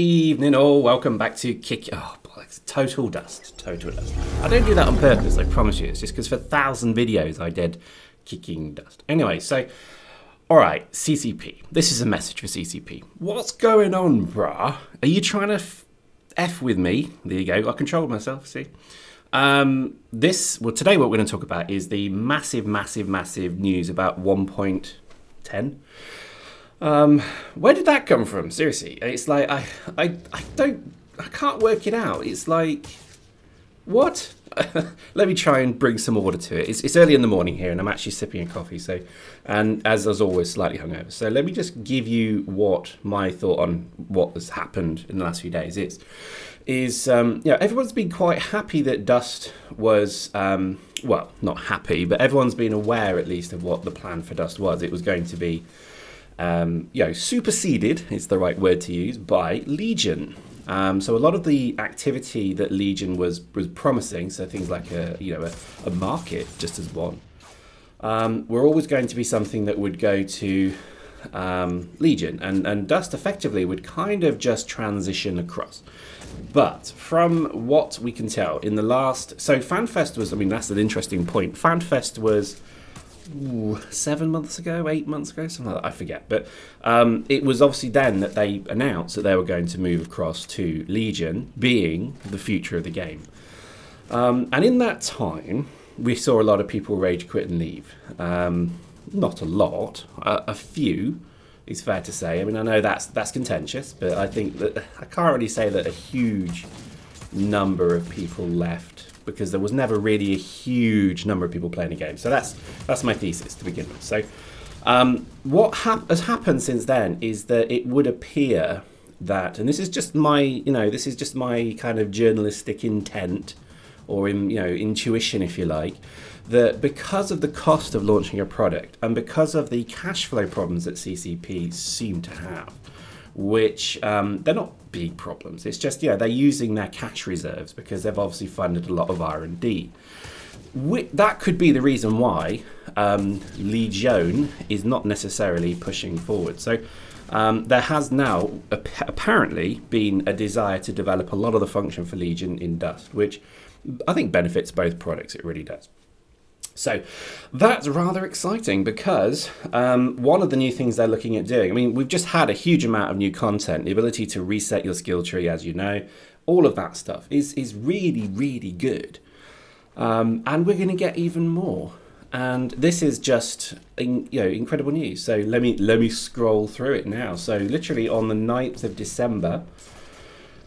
Evening all, welcome back to Total Dust, Total Dust. I don't do that on purpose, I promise you. It's just because for 1,000 videos I did kicking dust. Anyway, so, alright, CCP. This is a message for CCP. What's going on, brah? Are you trying to F with me? There you go, I controlled myself, see? Today what we're going to talk about is the massive news about 1.10. Where did that come from? Seriously, it's like I can't work it out. It's like, what? Let me try and bring some order to it. It's early in the morning here, and I'm actually sipping a coffee. So, and as always, slightly hungover. So let me just give you what my thought on what has happened in the last few days is. Everyone's been quite happy that Dust was, well, not happy, but everyone's been aware at least of what the plan for Dust was. It was going to be superseded is the right word to use by Legion. So a lot of the activity that Legion was promising, so things like a market, just as one, were always going to be something that would go to Legion, and Dust effectively would kind of just transition across. But from what we can tell in the last, so FanFest was, I mean, that's an interesting point. FanFest was 7 months ago, 8 months ago, something like that, I forget. But it was obviously then that they announced that they were going to move across to Legion, being the future of the game. And in that time, we saw a lot of people rage quit and leave. Not a lot, a few, is fair to say. I mean, I know that's contentious, but I think that I can't really say that a huge number of people left, because there was never really a huge number of people playing the game. So that's my thesis to begin with. So what has happened since then is that it would appear that, and this is just my, this is just my kind of journalistic intent, or intuition, if you like, that because of the cost of launching a product and because of the cash flow problems that CCP seem to have, which they're not big problems. It's just, they're using their cash reserves because they've obviously funded a lot of R&D. That could be the reason why Legion is not necessarily pushing forward. So there has now apparently been a desire to develop a lot of the function for Legion in Dust, which I think benefits both products. It really does. So that's rather exciting because one of the new things they're looking at doing, I mean, we've just had a huge amount of new content, the ability to reset your skill tree, as you know, all of that stuff is really good. And we're going to get even more. And this is just, incredible news. So let me scroll through it now. So literally on the 9th of December,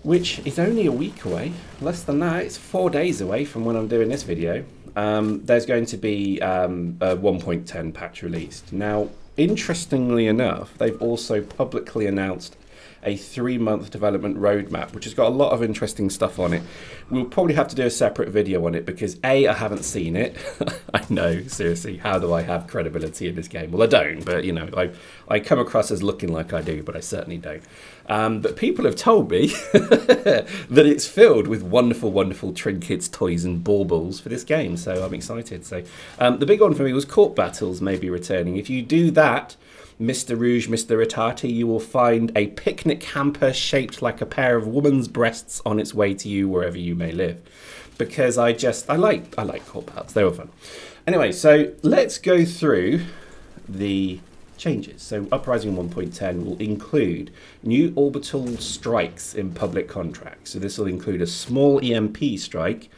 which is only a week away, less than that, it's 4 days away from when I'm doing this video. There's going to be a 1.10 patch released. Now, interestingly enough, they've also publicly announced a 3-month development roadmap, which has got a lot of interesting stuff on it. We'll probably have to do a separate video on it because I haven't seen it. I know, seriously, how do I have credibility in this game? Well, I don't, but I come across as looking like I do, but I certainly don't. But people have told me that it's filled with wonderful trinkets, toys and baubles for this game, so I'm excited. So the big one for me was court battles may be returning. If you do that, Mr. Rouge, Mr. Ratati, you will find a picnic hamper shaped like a pair of woman's breasts on its way to you wherever you may live. Because I like court battles, they were fun. Anyway, so let's go through the changes. So Uprising 1.10 will include new orbital strikes in public contracts. So this will include a small EMP strike,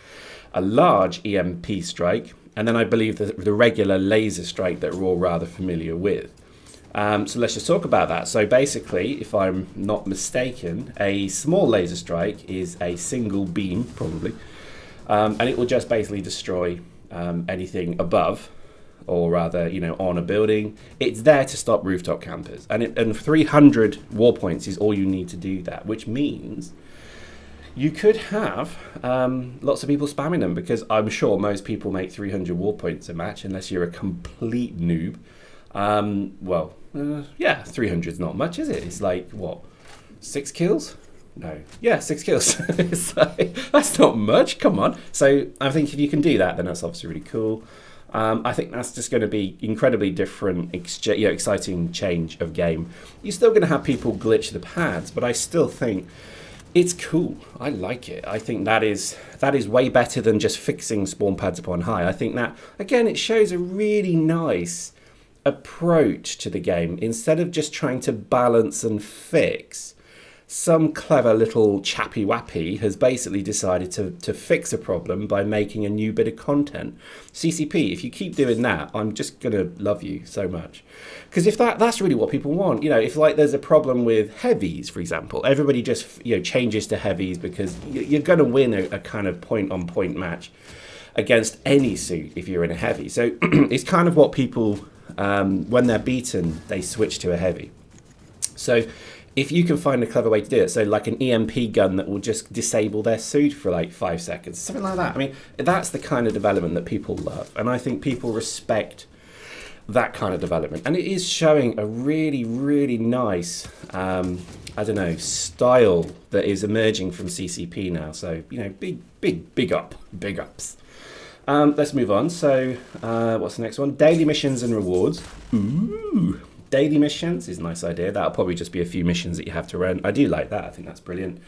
a large EMP strike, and then I believe the regular laser strike that we're all rather familiar with. So let's just talk about that. So basically, if I'm not mistaken, a small laser strike is a single beam, probably, and it will just basically destroy anything above, or rather, on a building. It's there to stop rooftop campers, and 300 war points is all you need to do that, which means you could have lots of people spamming them, because I'm sure most people make 300 war points a match, unless you're a complete noob. Yeah, 300 is not much, is it? It's like, what, 6 kills? No. Yeah, 6 kills. It's like, that's not much, come on. So I think if you can do that, then that's obviously really cool. I think that's just going to be incredibly different, exciting change of game. You're still going to have people glitch the pads, but I still think it's cool. I like it. I think that is way better than just fixing spawn pads upon high. I think that, again, it shows a really nice approach to the game. Instead of just trying to balance and fix, some clever little chappy wappy has basically decided to fix a problem by making a new bit of content. CCP, if you keep doing that, I'm just gonna love you so much, because if that's really what people want. You know, if like there's a problem with heavies, for example, everybody just changes to heavies because you're gonna win a kind of point-on-point match against any suit if you're in a heavy. So it's kind of what people, when they're beaten, they switch to a heavy. So if you can find a clever way to do it, so like an EMP gun that will just disable their suit for like 5 seconds, something like that. I mean, that's the kind of development that people love. And I think people respect that kind of development. And it is showing a really, really nice, I don't know, style that is emerging from CCP now. So, you know, big ups. Let's move on. So what's the next one? Daily missions and rewards. Ooh. Daily missions is a nice idea. That'll probably just be a few missions that you have to run. I do like that. I think that's brilliant.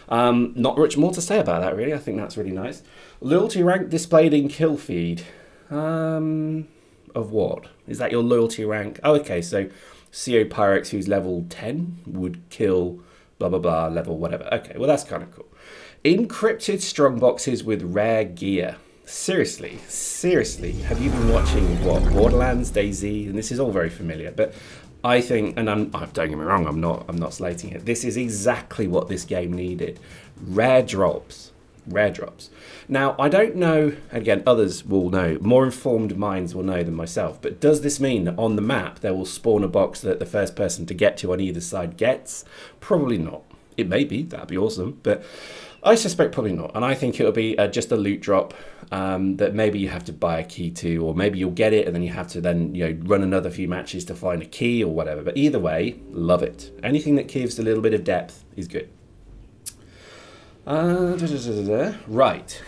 Not much more to say about that, really. I think that's really nice. Loyalty rank displayed in kill feed. Of what? Is that your loyalty rank? Oh, okay. So CO Pyrex, who's level 10, would kill blah, blah, blah, level whatever. Okay, well, that's kind of cool. Encrypted strong boxes with rare gear. Seriously, have you been watching what, Borderlands, DayZ? And this is all very familiar, but I think, and don't get me wrong, I'm not slating it. This is exactly what this game needed. Rare drops. Now, I don't know, again, others will know, more informed minds will know than myself, but does this mean that on the map there will spawn a box that the first person to get to on either side gets? Probably not. It may be, that'd be awesome, but I suspect probably not. And I think it'll be just a loot drop that maybe you have to buy a key to, or maybe you'll get it and then you have to then, run another few matches to find a key or whatever. But either way, love it. Anything that gives a little bit of depth is good. Right,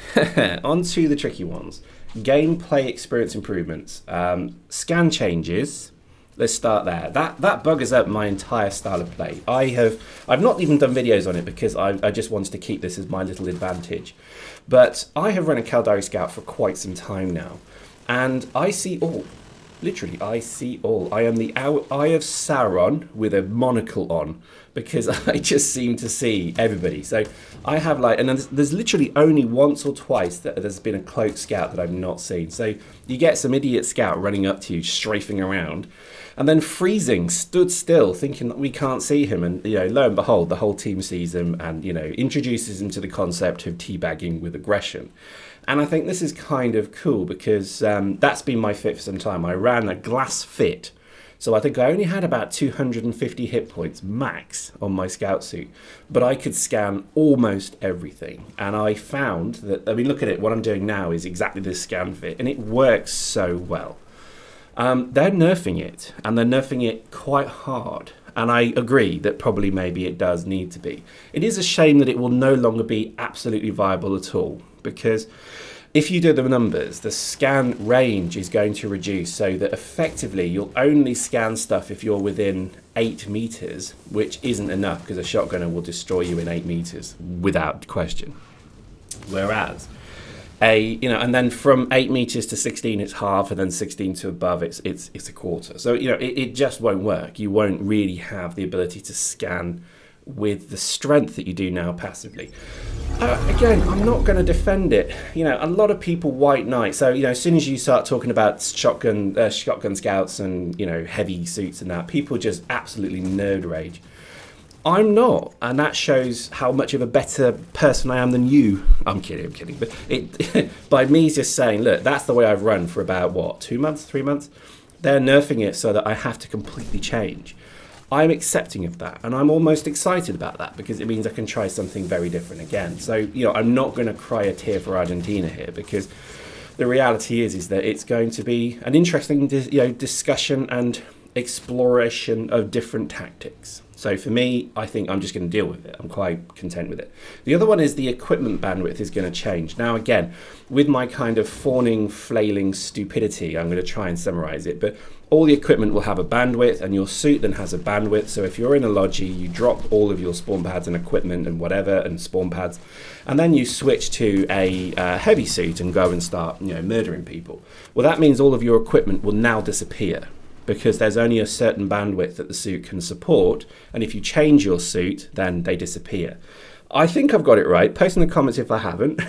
on to the tricky ones. Gameplay experience improvements. Scan changes. Let's start there. That buggers up my entire style of play. I've not even done videos on it because I just wanted to keep this as my little advantage. But I have run a Caldari Scout for quite some time now, and I see all. Literally, I see all. I am the Eye of Sauron with a monocle on, because I just seem to see everybody. So I have and there's literally only once or twice that there's been a cloaked scout that I've not seen. So you get some idiot scout running up to you, strafing around, and then freezing, stood still, thinking that we can't see him. And lo and behold, the whole team sees him and introduces him to the concept of teabagging with aggression. And I think this is kind of cool because that's been my fit for some time. I ran a glass fit, so I think I only had about 250 hit points max on my scout suit, but I could scan almost everything. And I found that, look at it, what I'm doing now is exactly this scan fit, and it works so well. They're nerfing it, and they're nerfing it quite hard. And I agree that probably maybe it does need to be. It is a shame that it will no longer be absolutely viable at all, because if you do the numbers, the scan range is going to reduce so that effectively you'll only scan stuff if you're within 8 meters, which isn't enough because a shotgunner will destroy you in 8 meters without question. Whereas and then from 8 meters to 16 it's half, and then 16 to above it's a quarter. So it just won't work. You won't really have the ability to scan with the strength that you do now passively. Again, I'm not going to defend it. A lot of people white knight. So as soon as you start talking about shotgun scouts and heavy suits and that, people just absolutely nerd rage. I'm not, and that shows how much of a better person I am than you. I'm kidding, but by me just saying, look, that's the way I've run for about, what, 2 months, 3 months? They're nerfing it so that I have to completely change. I'm accepting of that, and I'm almost excited about that because it means I can try something very different again. So, I'm not going to cry a tear for Argentina here, because the reality is that it's going to be an interesting discussion and exploration of different tactics. So for me, I think I'm just going to deal with it. I'm quite content with it. The other one is the equipment bandwidth is going to change. Now, again, with my kind of fawning, flailing stupidity, I'm going to try and summarize it. But all the equipment will have a bandwidth, and your suit then has a bandwidth. So if you're in a Logi, you drop all of your spawn pads and equipment and whatever, and spawn pads, and then you switch to a heavy suit and go and start, murdering people. Well, that means all of your equipment will now disappear, because there's only a certain bandwidth that the suit can support, and if you change your suit, then they disappear. I think I've got it right. Post in the comments if I haven't.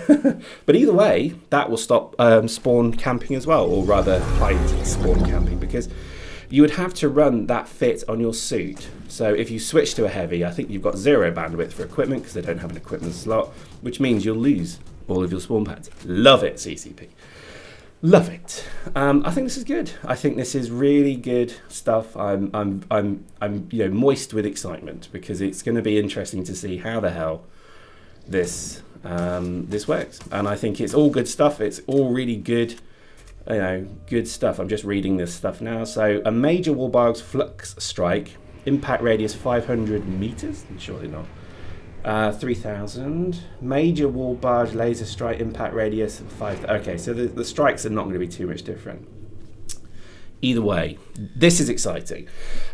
But either way, that will stop spawn camping as well, or rather hide spawn camping, because you would have to run that fit on your suit. So if you switch to a heavy, I think you've got 0 bandwidth for equipment because they don't have an equipment slot, which means you'll lose all of your spawn pads. Love it, CCP. Love it. I think this is good. I think this is really good stuff. I'm moist with excitement, because it's going to be interesting to see how the hell this works. And I think it's all good stuff. It's all really good, good stuff. I'm just reading this stuff now. So a major wall barge flux strike, impact radius 500 meters. Surely not. 3,000. Major wall barge laser strike, impact radius 5. Okay, so the strikes are not going to be too much different. Either way, this is exciting.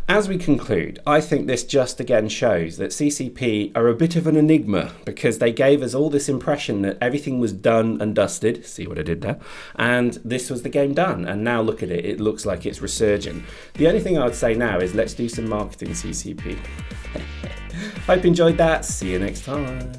As we conclude, I think this just again shows that CCP are a bit of an enigma, because they gave us all this impression that everything was done and dusted. See what I did there? And this was the game done. And now look at it. It looks like it's resurgent. The only thing I would say now is let's do some marketing, CCP. Hope you enjoyed that. See you next time.